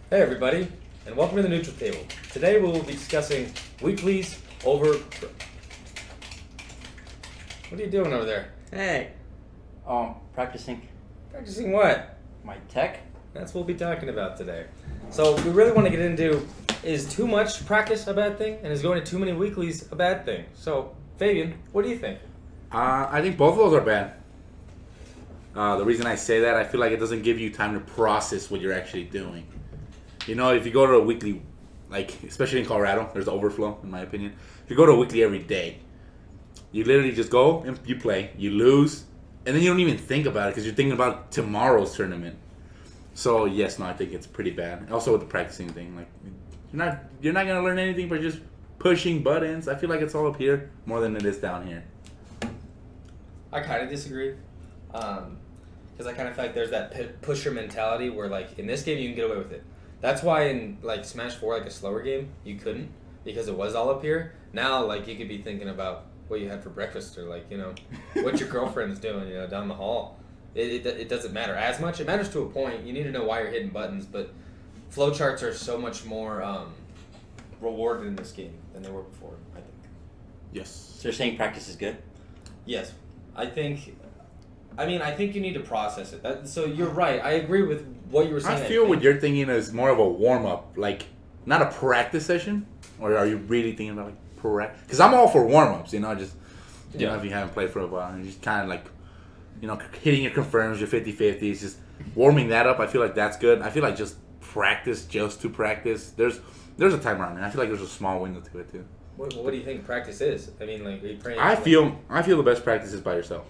Hey everybody, and welcome to the Neutral Table. Today we will be discussing weeklies over... What are you doing over there? Hey. Practicing Practicing what? my tech. That's what we'll be talking about today. So we really want to get into, is too much practice a bad thing? And is going to too many weeklies a bad thing? So, Fabian, what do you think? I think both of those are bad. The reason I say that, I feel like it doesn't give you time to process what you're actually doing. You know, if you go to a weekly, like, especially in Colorado, there's overflow, in my opinion. If you go to a weekly every day, you literally just go and you play, you lose, and then you don't even think about it because you're thinking about tomorrow's tournament. So, yes, no, I think it's pretty bad. Also with the practicing thing, like, you're not going to learn anything by just pushing buttons. I feel like it's all up here more than it is down here. I kind of disagree. Because I kind of feel like there's that pusher mentality where, like, in this game you can get away with it. That's why in, like, Smash 4, like a slower game, you couldn't because it was all up here. Now, like, you could be thinking about what you had for breakfast or, like, you know, what your girlfriend's doing, you know, down the hall. It doesn't matter as much. It matters to a point. You need to know why you're hitting buttons, but flowcharts are so much more rewarded in this game than they were before, I think. Yes. So you're saying practice is good? Yes. I think you need to process it. So you're right. I agree with what you were saying. I feel what you're thinking is more of a warm-up, like, not a practice session. Or are you really thinking about, like, practice? Because I'm all for warm-ups, you know, just, you know, if you haven't played for a while. And just kind of, like, you know, hitting your confirms, your 50-50s, just warming that up. I feel like that's good. I feel like just practice just to practice. There's a time around it. I feel like there's a small window to it, too. What do you think practice is? I mean, like, are you praying? I feel the best practice is by yourself.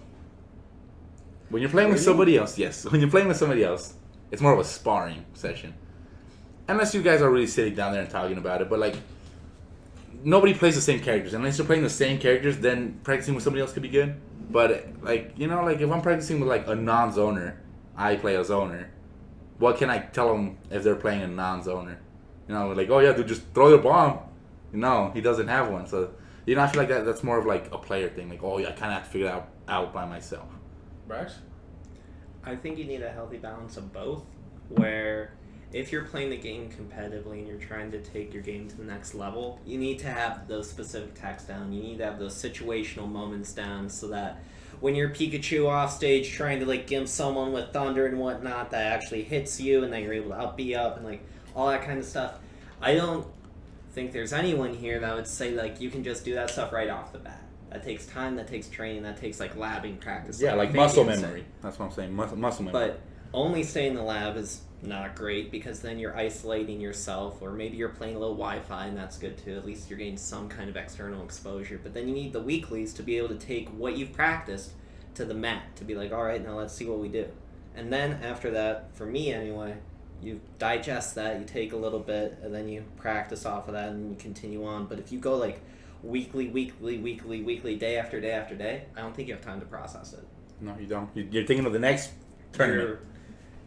When you're playing with somebody else, yes. When you're playing with somebody else, it's more of a sparring session. Unless you guys are really sitting down there and talking about it. But, like, nobody plays the same characters. Unless you're playing the same characters, then practicing with somebody else could be good. But, like, you know, like, if I'm practicing with, like, a non-zoner, I play a zoner. What can I tell them if they're playing a non-zoner? You know, like, oh, yeah, dude, just throw your bomb. No, he doesn't have one. So, you know, I feel like that's more of, like, a player thing. Like, oh, yeah, I kind of have to figure it out by myself. Brax? I think you need a healthy balance of both, where if you're playing the game competitively and you're trying to take your game to the next level, you need to have those specific attacks down. You need to have those situational moments down so that when you're Pikachu off stage trying to, like, gimp someone with thunder and whatnot, that actually hits you and then you're able to up B up and, like, all that kind of stuff. I don't think there's anyone here that would say, like, you can just do that stuff right off the bat. That takes time, that takes training, that takes, like, labbing practice. Yeah, like muscle memory. That's what I'm saying, muscle memory. But only staying in the lab is not great because then you're isolating yourself, or maybe you're playing a little Wi-Fi and that's good too. At least you're getting some kind of external exposure. But then you need the weeklies to be able to take what you've practiced to the mat, to be like, all right, now let's see what we do. And then after that, for me anyway, you digest that, you take a little bit, and then you practice off of that and you continue on. But if you go, like, weekly, day after day after day, I don't think you have time to process it. No, you don't. You're thinking of the next tournament.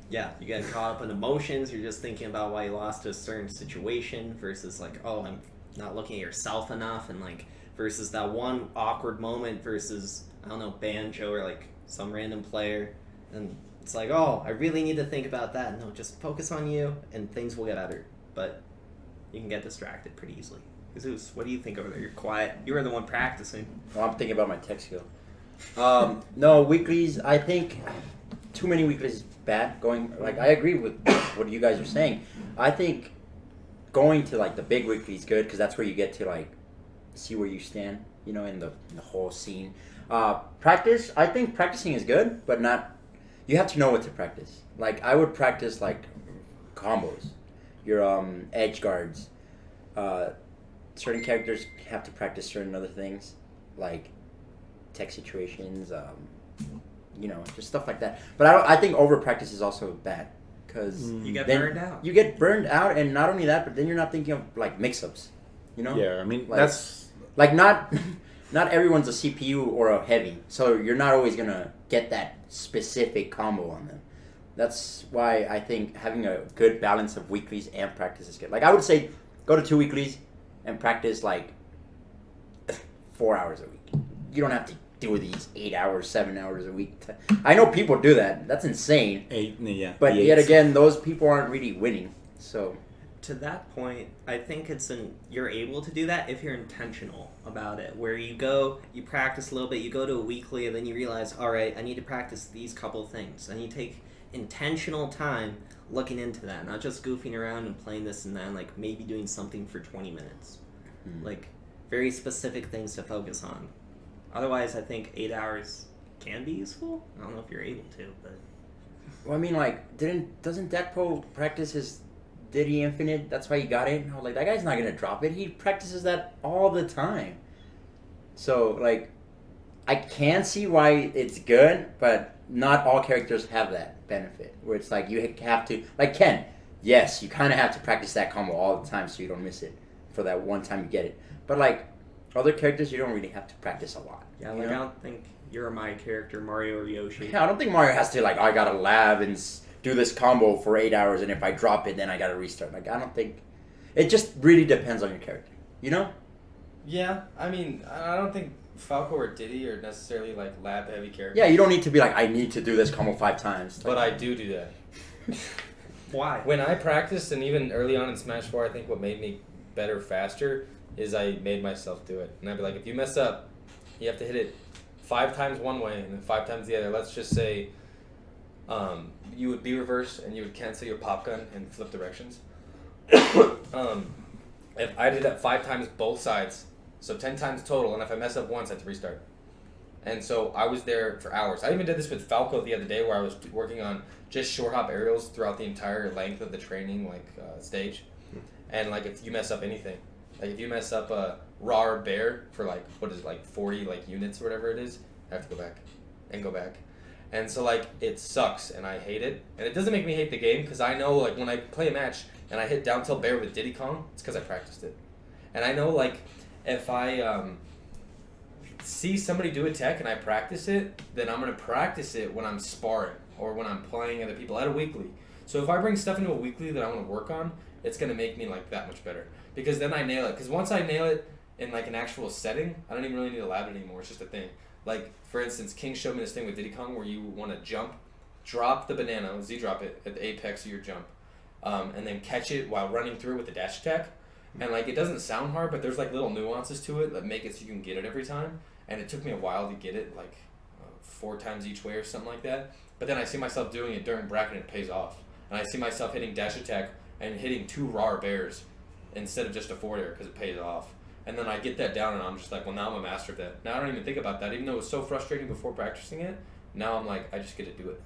You get caught up in emotions. You're just thinking about why you lost to a certain situation versus, like, oh, I'm not looking at yourself enough, and, like, versus that one awkward moment versus, I don't know, Banjo or, like, some random player. And it's like, oh, I really need to think about that. No, just focus on you and things will get better. But you can get distracted pretty easily. Jesus, what do you think over there? You're quiet. You were the one practicing. Well, I'm thinking about my tech skill. No, weeklies, I think too many weeklies is bad. I agree with what you guys are saying. I think going to, like, the big weekly is good because that's where you get to, like, see where you stand, you know, in the whole scene. Practice, I think practicing is good, but not, you have to know what to practice. Like, I would practice, like, combos, your edge guards. Certain characters have to practice certain other things, like tech situations, you know, just stuff like that. But I think over practice is also bad because you get burned out. You get burned out, and not only that, but then you're not thinking of, like, mix-ups. You know? Yeah, I mean, like, that's like not everyone's a CPU or a heavy, so you're not always gonna get that specific combo on them. That's why I think having a good balance of weeklies and practice is good. Like, I would say go to 2 weeklies and practice, like, 4 hours a week. You don't have to do these 8 hours, 7 hours a week. I know people do that. That's insane. Yeah. But yet again, those people aren't really winning. So To that point, I think you're able to do that if you're intentional about it. Where you go, you practice a little bit, you go to a weekly, and then you realize, all right, I need to practice these couple things. And you take intentional time looking into that, not just goofing around and playing this and that, like maybe doing something for 20 minutes. Like very specific things to focus on. Otherwise, I think 8 hours can be useful. I don't know if you're able to, but... well, I mean, like, doesn't Deadpool practice his Diddy Infinite? That's why he got it. I was like, that guy's not gonna drop it. He practices that all the time. So, like, I can see why it's good, but not all characters have that benefit. Where it's like you have to, like Ken. Yes, you kind of have to practice that combo all the time so you don't miss it for that one time you get it. But like other characters, you don't really have to practice a lot. Yeah, like I don't think you're my character, Mario or Yoshi. Yeah, I don't think Mario has to like, I gotta lab and do this combo for 8 hours, and if I drop it, then I gotta restart. Like, I don't think... It just really depends on your character, you know? Yeah, I mean, I don't think Falco or Diddy are necessarily, like, lab-heavy characters. Yeah, you don't need to be like, I need to do this combo 5 times. But I do that. Why? When I practiced, and even early on in Smash 4, I think what made me better faster is I made myself do it. And I'd be like, if you mess up, you have to hit it 5 times one way and then 5 times the other. Let's just say... you would be reverse and you would cancel your pop gun and flip directions. If I did that 5 times both sides, so 10 times total, and if I mess up once, I have to restart. And so I was there for hours. I even did this with Falco the other day, where I was working on just short hop aerials throughout the entire length of the training stage. And like if you mess up anything, like if you mess up a raw or bear for like 40 like units or whatever it is, I have to go back and go back. And so, like, it sucks, and I hate it. And it doesn't make me hate the game, because I know, like, when I play a match and I hit down tilt bear with Diddy Kong, it's because I practiced it. And I know, like, if I see somebody do a tech and I practice it, then I'm going to practice it when I'm sparring or when I'm playing other people at a weekly. So if I bring stuff into a weekly that I want to work on, it's going to make me, like, that much better. Because then I nail it. Because once I nail it in, like, an actual setting, I don't even really need to lab it anymore. It's just a thing. Like, for instance, King showed me this thing with Diddy Kong where you want to jump, drop the banana, Z-drop it at the apex of your jump, and then catch it while running through with the dash attack. And, like, it doesn't sound hard, but there's, like, little nuances to it that make it so you can get it every time. And it took me a while to get it, like, 4 times each way or something like that. But then I see myself doing it during bracket and it pays off. And I see myself hitting dash attack and hitting 2 raw bears instead of just a forward air because it pays off. And then I get that down, and I'm just like, well, now I'm a master of that. Now I don't even think about that. Even though it was so frustrating before practicing it, now I'm like, I just get to do it.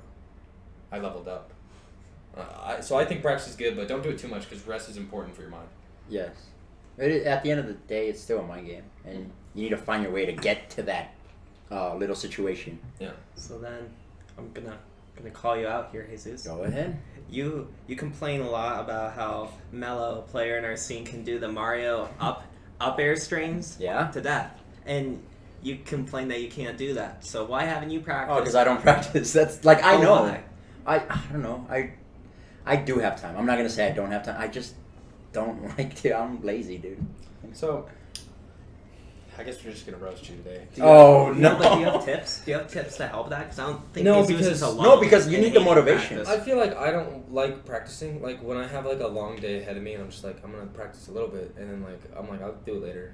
I leveled up. So I think practice is good, but don't do it too much because rest is important for your mind. Yes. At the end of the day, it's still a mind game, and you need to find your way to get to that little situation. Yeah. So then, I'm gonna call you out here, Jesus. Go ahead. You complain a lot about how Mello, a player in our scene, can do the Mario up air strings to death, and you complain that you can't do that. So why haven't you practiced? Oh, because I don't practice. That's like I know. Why? I don't know. I do have time. I'm not gonna say I don't have time. I just don't like to. I'm lazy, dude. So I guess we're just gonna roast you today. No. But do you have tips? Do you have tips to help that? Because I don't think No, Jesus is because- alone. No, because you in need the hating motivation. practice. I feel like I don't like practicing. Like when I have like a long day ahead of me, and I'm just like, I'm gonna practice a little bit, and then like I'm like, I'll do it later.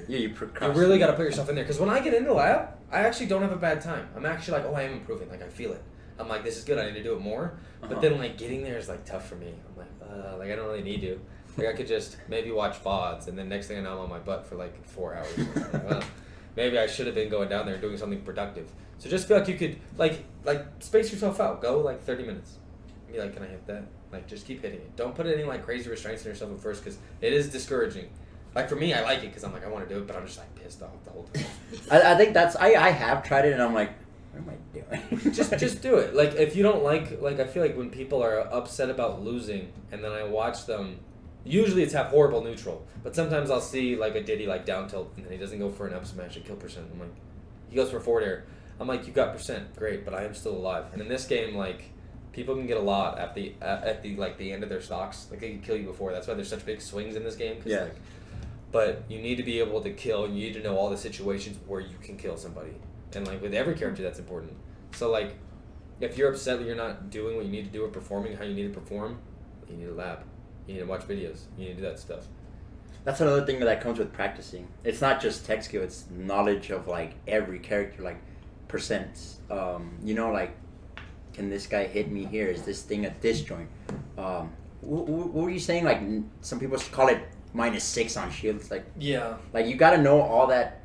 Yeah, you You procrastinate. really got to put yourself in there, because when I get into lab, I actually don't have a bad time. I'm actually like, oh, I am improving. Like I feel it. I'm like, this is good. I need to do it more. But then like getting there is like tough for me. I'm like I don't really need to. Like I could just maybe watch VODs, and then next thing I know, I'm on my butt for like 4 hours. Like, well, maybe I should have been going down there and doing something productive. So just feel like you could like space yourself out. Go like 30 minutes. Be like, can I hit that? Like just keep hitting it. Don't put any like crazy restraints on yourself at first, because it is discouraging. Like for me, I like it because I'm like, I want to do it, but I'm just like pissed off the whole time. I think that's I have tried it, and I'm like, what am I doing? just do it. Like if you don't like I feel like when people are upset about losing, and then I watch them, usually it's have horrible neutral, but sometimes I'll see like a Diddy like down tilt, and then he doesn't go for an up smash and kill percent. I'm like, he goes for forward air. I'm like, you got percent, great, but I am still alive. And in this game, like people can get a lot at the like the end of their stocks. Like they can kill you before. That's why there's such big swings in this game. Cause, Yeah. Like, but you need to be able to kill. You need to know all the situations where you can kill somebody. And like with every character, that's important. So like, if you're upset that you're not doing what you need to do or performing how you need to perform, you need a lab. You need to watch videos. You need to do that stuff. That's another thing that comes with practicing. It's not just tech skill. It's knowledge of like every character, like percents. You know, like, can this guy hit me here? Is this thing a disjoint? What were you saying? Like, some people call it -6 on shields. Like, Yeah. like you got to know all that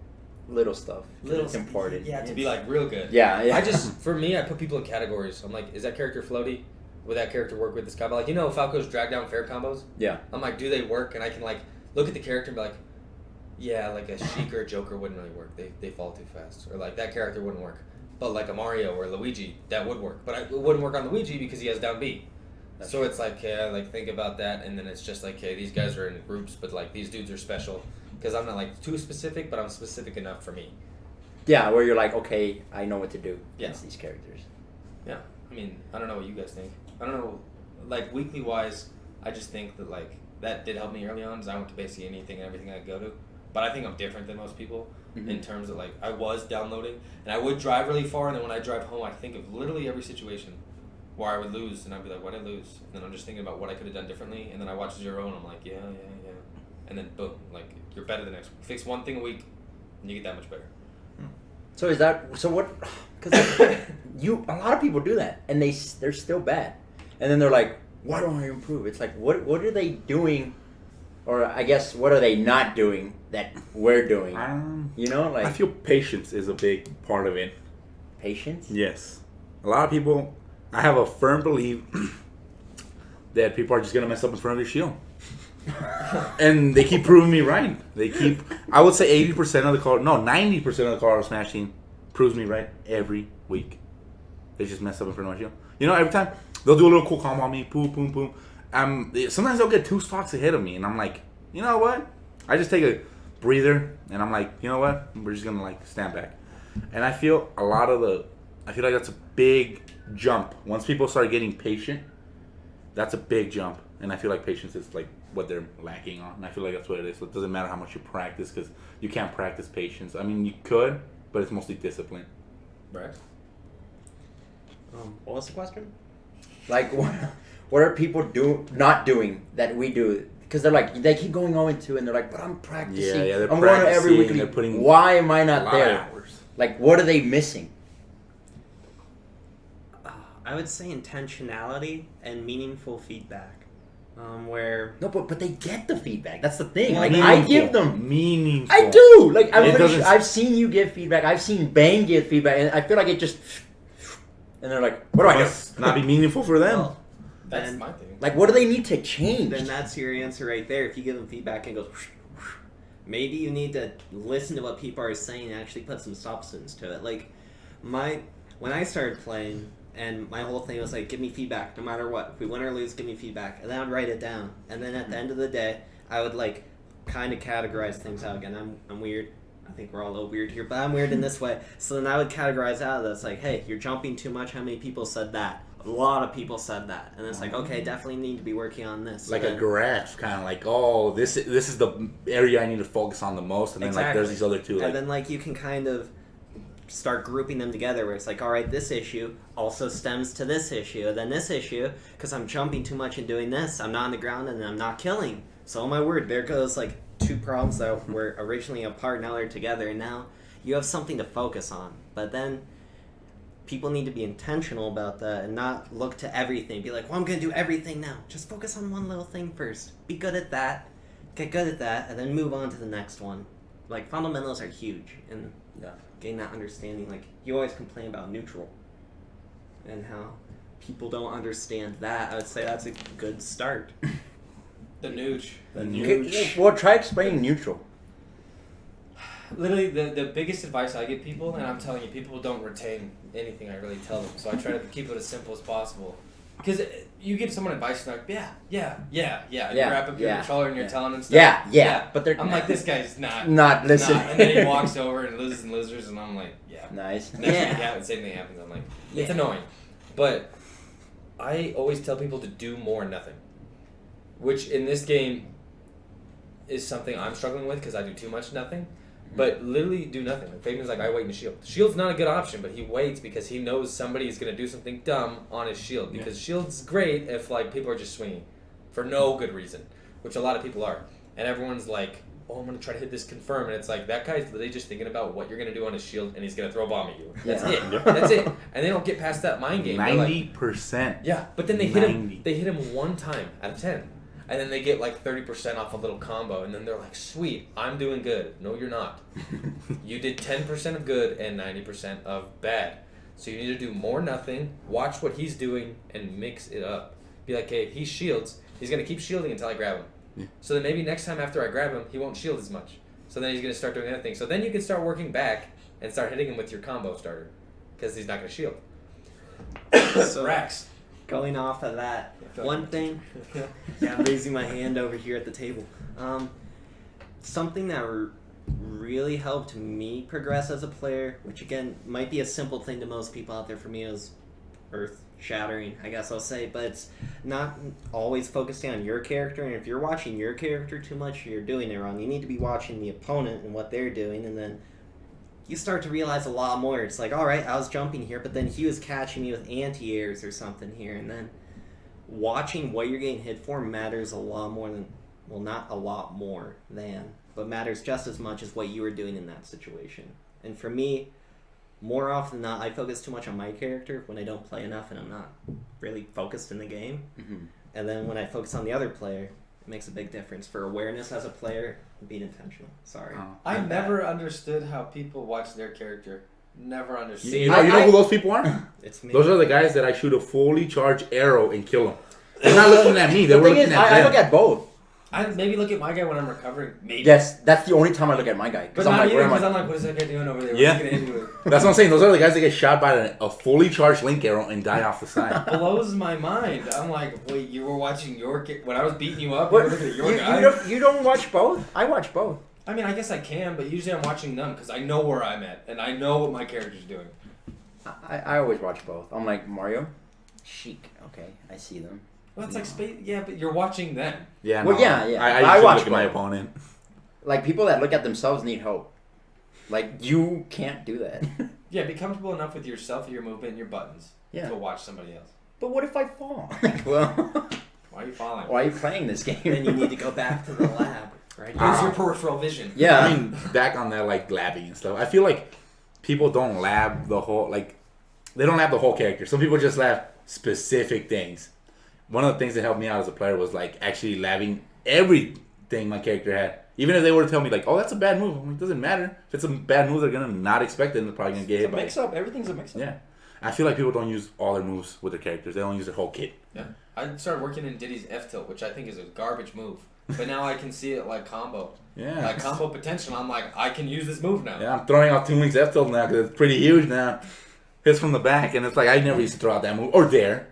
little stuff. It's important. Yeah, to be like real good. Yeah, yeah. For me, I put people in categories. I'm like, is that character floaty? Would that character work with this combo? Like, you know, Falco's drag down fair combos? Yeah. I'm like, do they work? And I can like look at the character and be like, yeah, like a Sheik or a Joker wouldn't really work. They fall too fast. Or like that character wouldn't work. But like a Mario or Luigi, that would work. But it wouldn't work on Luigi because he has down B. So it's like, yeah, like think about that, and then it's just like, hey, these guys are in groups, but like these dudes are special because I'm not like too specific, but I'm specific enough for me. Yeah, where you're like, okay, I know what to do against these characters. Yeah, I mean, I don't know what you guys think. I don't know, like weekly wise, I just think that like that did help me early on, because I went to basically anything and everything I go to. But I think I'm different than most people in terms of like I was downloading, and I would drive really far, and then when I drive home, I think of literally every situation where I would lose, and I'd be like, why'd I lose? And then I'm just thinking about what I could have done differently, and then I watch Zero, and I'm like, yeah. And then boom, like, you're better the next week. Fix one thing a week, and you get that much better. So is that, so what, because a lot of people do that, and they're still bad. And then they're like, why don't I improve? It's like, what are they doing, or I guess, what are they not doing that we're doing? You know, like. I feel patience is a big part of it. Patience? Yes. A lot of people, I have a firm belief that people are just going to mess up in front of their shield. And they keep proving me right. I would say 80% of the card, no, 90% of the card smashing proves me right every week. They just mess up in front of my shield. You know, every time they'll do a little cool combo on me, boom, boom, boom. Sometimes they'll get 2 spots ahead of me, and I'm like, you know what? I just take a breather, and I'm like, you know what? We're just going to like stand back. And I feel I feel like that's a big jump. Once people start getting patient, that's a big jump. And I feel like patience is like what they're lacking on. And I feel like that's what it is. So it doesn't matter how much you practice, because you can't practice patience. I mean, you could, but it's mostly discipline. Right. What was the question? Like, what are people not doing that we do? Because they're like, they keep going 0-2, and they're like, but I'm practicing. Yeah, they're I'm going to every weekly. They're putting Why am I not there? Hours. Like, what are they missing? I would say intentionality and meaningful feedback. Where No, but they get the feedback. That's the thing. Like, Meaningful. I give them. Meaningful. I do. Like, I've seen you give feedback. I've seen Bang give feedback, and I feel like it just. And they're like, what do I do? Must not be meaningful for them. Well, That's then, my thing. Like, what do they need to change? then that's your answer right there. If you give them feedback and it goes, maybe you need to listen to what people are saying and actually put some substance to it. Like, when I started playing, and my whole thing was like, give me feedback no matter what. If we win or lose, give me feedback. And then I'd write it down. And then at the end of the day, I would like kind of categorize things out. Again, I'm weird. I think we're all a little weird here, but I'm weird in this way. So then I would categorize out that's like, hey, you're jumping too much. How many people said that? A lot of people said that. And it's like, okay, definitely need to be working on this. Like and a graph, kind of like, oh, this is the area I need to focus on the most, and then like there's these other two. Like, and then like you can kind of start grouping them together where it's like, all right, this issue also stems to this issue, and then this issue, because I'm jumping too much and doing this, I'm not on the ground and I'm not killing. So, oh my word, there goes like 2 problems that were originally apart, now they're together, and now you have something to focus on. But then people need to be intentional about that and not look to everything. Be like, well, I'm going to do everything now. Just focus on one little thing first. Be good at that, get good at that, and then move on to the next one. Like, fundamentals are huge, and getting that understanding. Like, you always complain about neutral and how people don't understand that. I would say that's a good start. The nooch. Well, try explaining neutral. Literally, the biggest advice I give people, and I'm telling you, people don't retain anything I really tell them, so I try to keep it as simple as possible. Because you give someone advice, and they're like, yeah. You wrap up your controller and you're telling them stuff. Yeah. But I'm like, this guy's not listening. And then he walks over and loses and losers, and I'm like, yeah. Nice. Same thing happens. I'm like, it's annoying. But I always tell people to do more nothing. Which in this game is something I'm struggling with because I do too much nothing. But literally do nothing. Like Fabian's like, I wait in the shield. Shield's not a good option, but he waits because he knows somebody is going to do something dumb on his shield. Because shield's great if like people are just swinging for no good reason, which a lot of people are. And everyone's like, oh, I'm going to try to hit this confirm. And it's like, that guy's literally just thinking about what you're going to do on his shield, and he's going to throw a bomb at you. That's it. That's it. And they don't get past that mind game. 90%. Yeah, but then they hit him. They hit him one time out of 10. And then they get like 30% off a little combo, and then they're like, sweet, I'm doing good. No, you're not. You did 10% of good and 90% of bad. So you need to do more nothing, watch what he's doing, and mix it up. Be like, hey, he shields. He's going to keep shielding until I grab him. Yeah. So then maybe next time after I grab him, he won't shield as much. So then he's going to start doing other things. So then you can start working back and start hitting him with your combo starter, because he's not going to shield. So, Rax. Going off of that, one thing, yeah, I'm raising my hand over here at the table. Something that really helped me progress as a player, which again might be a simple thing to most people out there, for me is earth shattering, I guess I'll say, but it's not always focusing on your character. And if you're watching your character too much, you're doing it wrong. You need to be watching the opponent and what they're doing, and then you start to realize a lot more. It's like, all right, I was jumping here, but then he was catching me with anti-airs or something here. And then watching what you're getting hit for matters a lot more than, well, not a lot more than, but matters just as much as what you were doing in that situation. And for me, more often than not, I focus too much on my character when I don't play enough and I'm not really focused in the game. Mm-hmm. And then when I focus on the other player, it makes a big difference for awareness as a player. Being intentional. Sorry. I never understood how people watch their character. Never understood. You know who those people are? It's me. Those are the guys that I shoot a fully charged arrow and kill them. They're not looking at me. They're looking at them. I look at both. I maybe look at my guy when I'm recovering. Maybe. Yes, that's the only time I look at my guy. But not you, because I'm like, what is that guy doing over there? Yeah. What's he gonna hit me with? That's what I'm saying. Those are the guys that get shot by a fully charged link arrow and die off the side. Blows my mind. I'm like, wait, you were watching your when I was beating you up. You were looking at your guy. You don't watch both? I watch both. I mean, I guess I can, but usually I'm watching them because I know where I'm at and I know what my character's doing. I always watch both. I'm like, Mario, Sheik. Okay, I see them. Well, it's like space. Yeah, but you're watching them. Yeah. Well, no. yeah. I watch look at my opponent. Like people that look at themselves need help. Like you can't do that. Yeah, be comfortable enough with yourself, your movement, and your buttons to watch somebody else. But what if I fall? Well, why are you falling? Why are you playing this game? Then you need to go back to the lab. Right? Use your peripheral vision. Yeah. I mean, back on that, like, labbing and stuff. I feel like people don't lab the whole, like, they don't lab the whole character. Some people just lab specific things. One of the things that helped me out as a player was, like, actually labbing everything my character had. Even if they were to tell me, like, oh, that's a bad move. I'm like, it doesn't matter. If it's a bad move, they're going to not expect it and they're probably going to get hit by it. It's a mix-up. Everything's a mix-up. Yeah. I feel like people don't use all their moves with their characters. They don't use their whole kit. Yeah. I started working in Diddy's F-tilt, which I think is a garbage move. But now I can see it like combo. Yeah. Like combo potential. I'm like, I can use this move now. Yeah, I'm throwing out 2 links F tilt now because it's pretty huge now. Hits from the back, and it's like I never used to throw out that move. Or dare.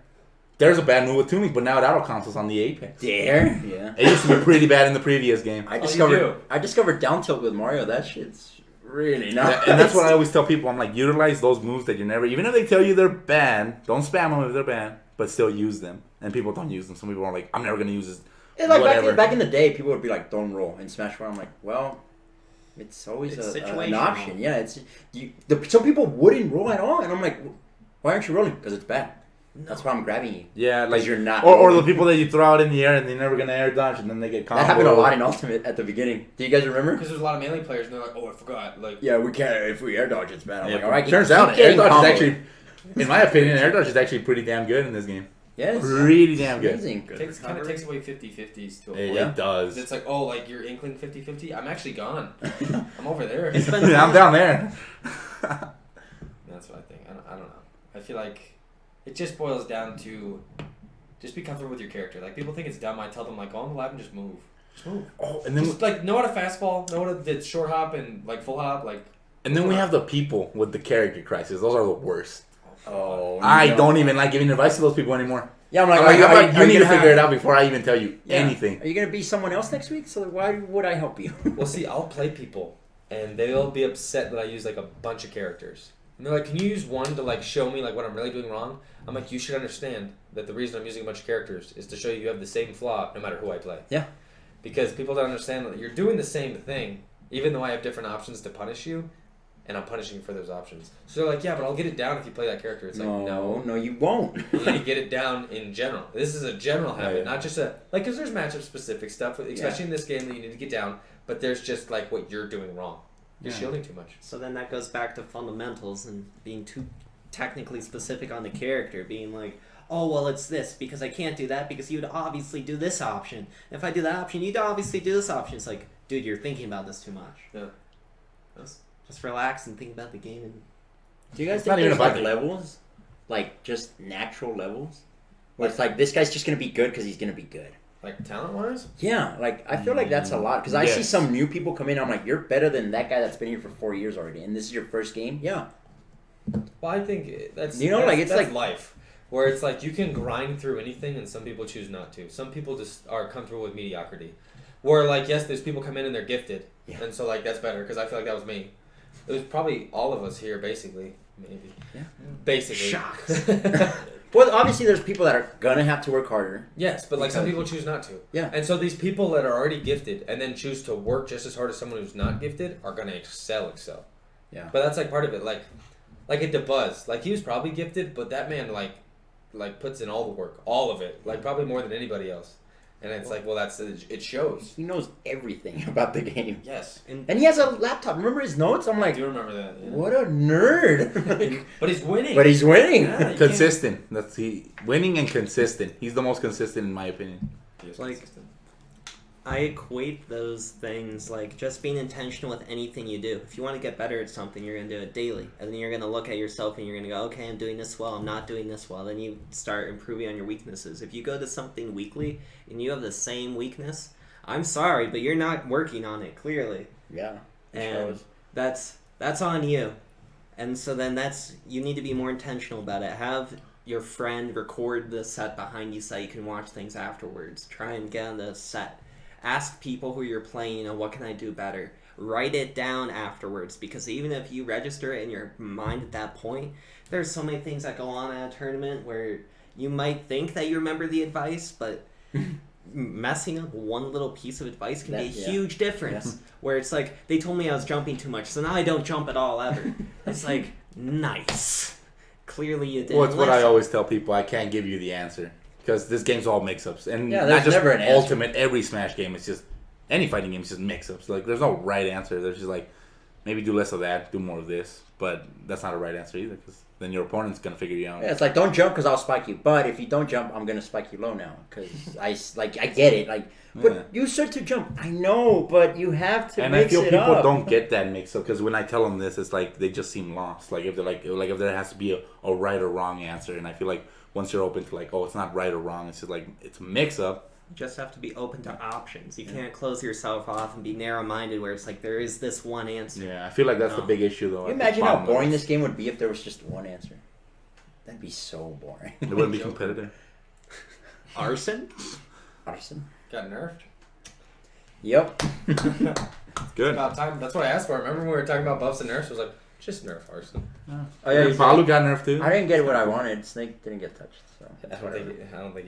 There's a bad move with 2 links, but now it auto cancels on the Apex. Dare? Yeah. It used to be pretty bad in the previous game. I discovered down tilt with Mario. That shit's really nice. Yeah, and that's what I always tell people. I'm like, utilize those moves that you never, even if they tell you they're bad, don't spam them if they're bad, but still use them. And people don't use them. Some people are like, I'm never going to use this. It's like back in the day, people would be like, "Don't roll." In Smash 4, I'm like, "Well, it's always an option." Yeah, some people wouldn't roll at all, and I'm like, "Why aren't you rolling?" Because it's bad. No. That's why I'm grabbing you. Yeah, like you're not. Or the people that you throw out in the air and they're never gonna air dodge, and then they get combo. That happened a lot in Ultimate at the beginning. Do you guys remember? Because there's a lot of melee players, and they're like, "Oh, I forgot." Like, yeah, we can't. If we air dodge, it's bad. I'm like, all right. Turns out air dodge is actually, in my opinion, air dodge is actually pretty damn good in this game. Yes. Really damn good. Amazing. It kind of takes away 50-50s to avoid. It does. It's like, oh, like you're inkling 50-50? I'm actually gone. I'm over there. I'm down there. That's what I think. I don't know. I feel like it just boils down to just be comfortable with your character. Like, people think it's dumb. I tell them, like, go on the lab and just move. Just move. Oh, and then just, like, know how to fastball, know how to short hop and, like, full hop. Like. And then we have the people with the character crisis. Those are the worst. Oh, I don't even like giving advice to those people anymore. Yeah, I'm like, you need to figure it out before I even tell you anything. Are you going to be someone else next week? So why would I help you? Well, see, I'll play people, and they'll be upset that I use, like, a bunch of characters. And they're like, can you use one to, like, show me, like, what I'm really doing wrong? I'm like, you should understand that the reason I'm using a bunch of characters is to show you have the same flaw no matter who I play. Yeah. Because people don't understand that you're doing the same thing, even though I have different options to punish you. and I'm punishing you for those options. So they're like, yeah, but I'll get it down if you play that character. It's like, No, you won't. you need to get it down in general. This is a general habit, Yeah. not just a because there's matchup specific stuff, especially in this game that you need to get down. But there's just like what you're doing wrong. You're shielding too much. So then that goes back to fundamentals and being too technically specific on the character, being like, oh, well, it's this, because I can't do that, because you'd obviously do this option. If I do that option, you'd obviously do this option. It's like, dude, you're thinking about this too much. Yeah. Just relax and think about the game. And Do you guys It's not think even there's about like the- levels? Like just natural levels? Where it's like, this guy's just going to be good because he's going to be good. Like talent wise? Yeah, like I feel like that's a lot. Because I see Yes. some new people come in, I'm like, you're better than that guy that's been here for 4 years already. And this is your first game? Yeah. Well, I think that's it's that's like life, where it's like you can grind through anything, and some people choose not to. Some people just are comfortable with mediocrity. Where like yes, there's people come in and they're gifted, and so like that's better because I feel like that was me. It was probably all of us here, basically, maybe. Yeah. Basically. Shocks. Well, obviously there's people that are going to have to work harder. Yes, but like some Because- people choose not to. Yeah. And so these people that are already gifted and then choose to work just as hard as someone who's not gifted are gonna excel. Yeah. But that's like part of it. Like at DeBuzz, like he was probably gifted, but that man like puts in all the work, all of it, like probably more than anybody else. And it's like, well, that's it shows. He knows everything about the game. Yes. And he has a laptop. Remember his notes? I'm I like, do remember that. Yeah. what a nerd. But he's winning. But he's winning. Yeah, you can't- Consistent. That's he winning and consistent. He's the most consistent in my opinion. He is Like- consistent. I equate those things like just being intentional with anything you do. If you want to get better at something, you're going to do it daily. And then you're going to look at yourself and you're going to go, okay, I'm doing this well, I'm not doing this well. Then you start improving on your weaknesses. If you go to something weekly and you have the same weakness, I'm sorry, but you're not working on it, clearly. Yeah. It And shows. that's on you. And so then you need to be more intentional about it. Have your friend record the set behind you so you can watch things afterwards. Try and get on the set. Ask people who you're playing, what can I do better? Write it down afterwards, because even if you register it in your mind at that point, there's so many things that go on at a tournament where you might think that you remember the advice, but messing up one little piece of advice can be a huge difference. Where it's like, they told me I was jumping too much, so now I don't jump at all ever. It's like, nice. Clearly you didn't Well, it's what I listen. always tell people. I can't give you the answer because this game's all mix-ups, and Yeah, not there's just never an answer. Ultimate. Every Smash game, it's just any fighting game is just mix-ups. Like there's no right answer. There's just like maybe do less of that, do more of this, but that's not a right answer either because then your opponent's gonna figure you out. Yeah, it's like, don't jump because I'll spike you. But if you don't jump, I'm going to spike you low now. Because I get it. Like, but Yeah. you said to jump. I know, but you have to And I mix feel it people up. don't get that mix-up because when I tell them this, it's like they just seem lost. Like if they're like if there has to be a right or wrong answer, and I feel like once you're open to like, oh, it's not right or wrong, it's just like it's a mix-up. You just have to be open to options. You can't close yourself off and be narrow-minded where it's like there is this one answer. Yeah, I feel like that's the No. big issue though. Can you at the imagine how bottom of boring it. this game would be if there was just one answer? That'd be so boring. It wouldn't be competitive. Arson? Arson? Got nerfed. Yep. Good. About time. That's what I asked for. Remember when we were talking about buffs and nerfs? I was like, just nerf Arson. Oh, yeah, Palu got nerfed too. I didn't get what I wanted. Snake didn't get touched. So I don't think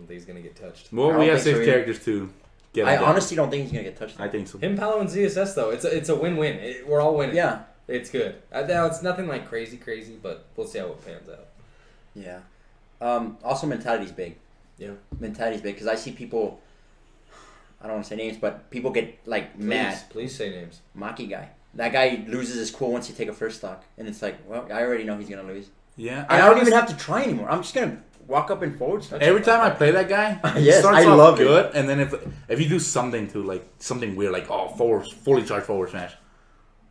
he's gonna get touched. Well, I we don't have think 6 so either. characters to get. I him down. honestly don't think he's gonna get touched. I think so. Him, Palo, and ZSS though, it's a win-win. We're all winning. Yeah. It's good. Now it's nothing like crazy, but we'll see how it pans out. Yeah. Also, mentality's big. Yeah. Mentality's big because I see people. I don't want to say names, but people get like mad. Please say names. Maki guy. That guy loses his cool once you take a first stock, and it's like, well, I already know he's gonna lose. Yeah, I don't even have to try anymore. I'm just gonna walk up and forward start. Every time I play that guy, he Yes, starts I off love it. good, and then if you do something to like something weird, like fully charged forward smash,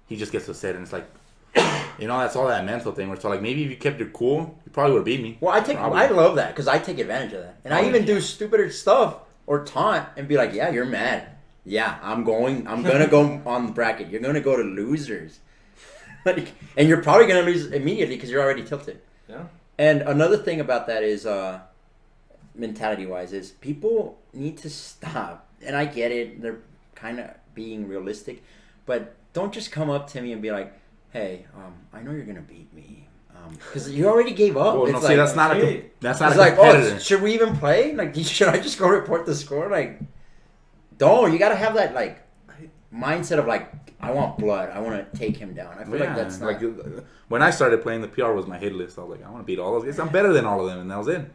he just gets upset, and it's like, that's all that mental thing. Where it's like maybe if you kept your cool, you probably would have beat me. Well, I Probably. love that because I take advantage of that, and I even do stupider stuff or taunt and be like, yeah, you're mad. Yeah, I'm gonna go on the bracket. You're gonna go to losers, like, and you're probably gonna lose immediately because you're already tilted. Yeah. And another thing about that is, mentality-wise, is people need to stop. And I get it; they're kind of being realistic, but don't just come up to me and be like, "Hey, I know you're gonna beat me," because you already gave up. Well, It's no, like, see, that's not it's a like, competitor. oh, should we even play? Like, should I just go report the score? Like, don't. You gotta have that. Like, mindset of like I want blood. I want to take him down. I feel like that's not. like when I started playing, the PR was my hit list. I was like, I want to beat all those guys. I'm better than all of them, and that was it.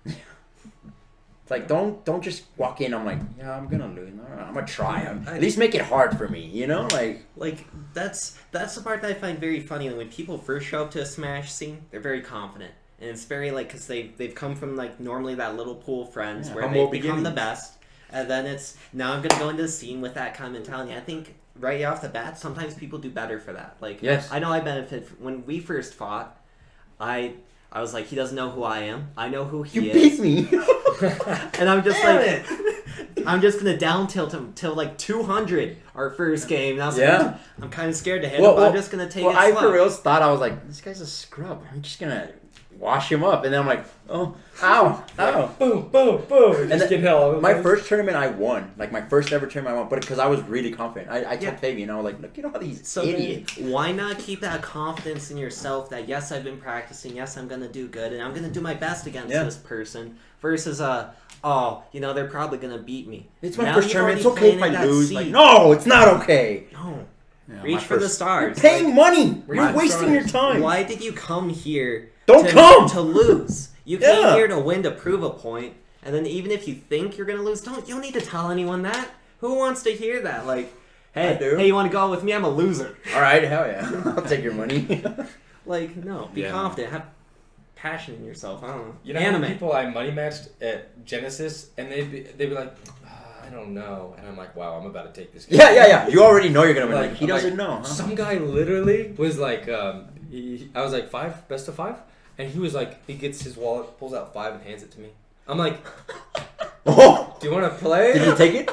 It's like don't just walk in. I'm like, yeah, I'm gonna lose. No, I'm gonna try. At least make it hard for me. You know, like that's the part that I find very funny. When people first show up to a Smash scene, they're very confident, and it's very like because they've come from like normally that little pool of friends where they become the best, and then it's now I'm gonna go into the scene with that kind of mentality. I think right off the bat, sometimes people do better for that. Like, yes. I know I benefit when we first fought. I was like, he doesn't know who I am. I know who he is. You beat me. And I'm just like, I'm just gonna down tilt him till like 200 our first game. And I was like, I'm kind of scared to hit him. But I'm just gonna take it slow. I for real thought I was like, this guy's a scrub. I'm just gonna wash him up, and then I'm like, oh, ow, boom, boom, boom. And just get hell. My first tournament I won, like my first ever tournament I won, but because I was really confident. I told Fabian, I was like, look at all these idiots. Why not keep that confidence in yourself that yes, I've been practicing, yes, I'm gonna do good, and I'm gonna do my best against this person versus they're probably gonna beat me. It's my first tournament. It's okay if I lose. Like, no, it's not okay. No. Yeah, Reach for the stars. You're paying money. You're wasting your time. Why did you come here? To lose. You came here to win, to prove a point, and then even if you think you're gonna lose, you don't need to tell anyone that. Who wants to hear that? Like, hey, you want to go out with me? I'm a loser. All right, hell yeah, I'll take your money. Like, no, be confident, have passion in yourself. I don't know. You know how many people I money matched at Genesis, and they'd be like, I don't know, and I'm like, wow, I'm about to take this game. Yeah. You already know you're gonna win. Like, he doesn't know. Huh? Some guy literally was like, I was like 5, best of 5. And he was like, he gets his wallet, pulls out 5 and hands it to me. I'm like, oh, do you want to play? Did you take it?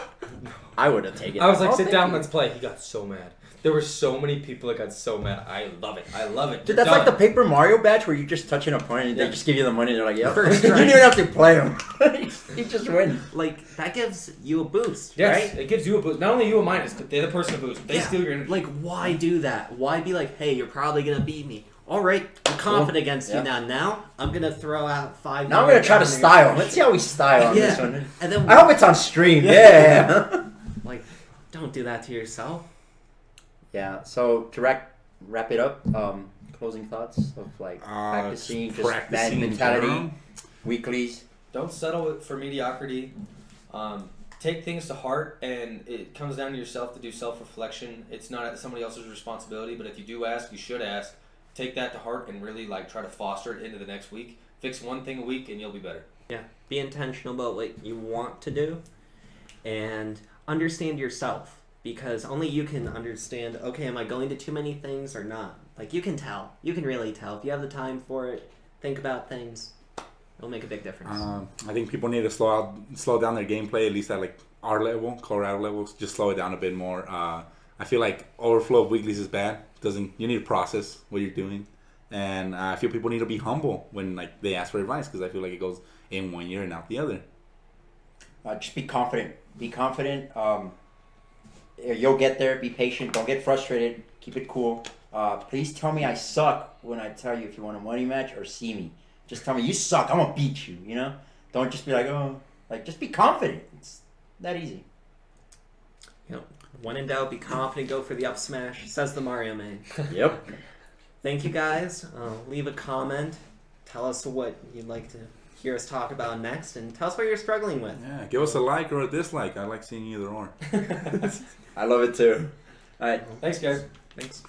I would have taken it. I was like, sit down, let's play. He got so mad. There were so many people that got so mad. I love it. Dude, that's like the Paper Mario badge where you just touch an opponent and they just give you the money and they're like, yeah. You don't even have to play him. You just win. Like, that gives you a boost, yes, right? it gives you a boost. Not only you a minus, but the other person a boost. They steal your energy. Like, why do that? Why be like, hey, you're probably going to beat me. All right, I'm confident against you now. Now, I'm going to throw out 5. Now I'm going to try to style. Let's see how we style on this one. And then I hope it's on stream. Yeah. Like, don't do that to yourself. Yeah, so to wrap it up, closing thoughts of like practicing, just bad mentality, weeklies. Don't settle for mediocrity. Take things to heart, and it comes down to yourself to do self-reflection. It's not somebody else's responsibility, but if you do ask, you should ask. Take that to heart and really try to foster it into the next week. Fix one thing a week, and you'll be better. Yeah, be intentional about what you want to do, and understand yourself. Because only you can understand, okay, am I going to too many things or not? Like, you can tell. You can really tell. If you have the time for it, think about things, it'll make a big difference. I think people need to slow down their gameplay, at least at, like, our level, Colorado levels. Just slow it down a bit more. I feel like overflow of weeklies is bad. You need to process what you're doing. And I feel people need to be humble when, like, they ask for advice, because I feel like it goes in one ear and out the other. Just be confident. Be confident. You'll get there. Be patient. Don't get frustrated. Keep it cool. Please tell me I suck when I tell you if you want a money match or see me. Just tell me you suck. I'm gonna beat you. You know. Don't just be like, oh, like just be confident. It's that easy. When in doubt, be confident. Go for the up smash. Says the Mario man. Yep. Thank you guys. Leave a comment. Tell us what you'd like to hear us talk about next, and tell us what you're struggling with. Yeah, give us a like or a dislike. I like seeing either or. I love it too. All right. Thanks, guys. Thanks.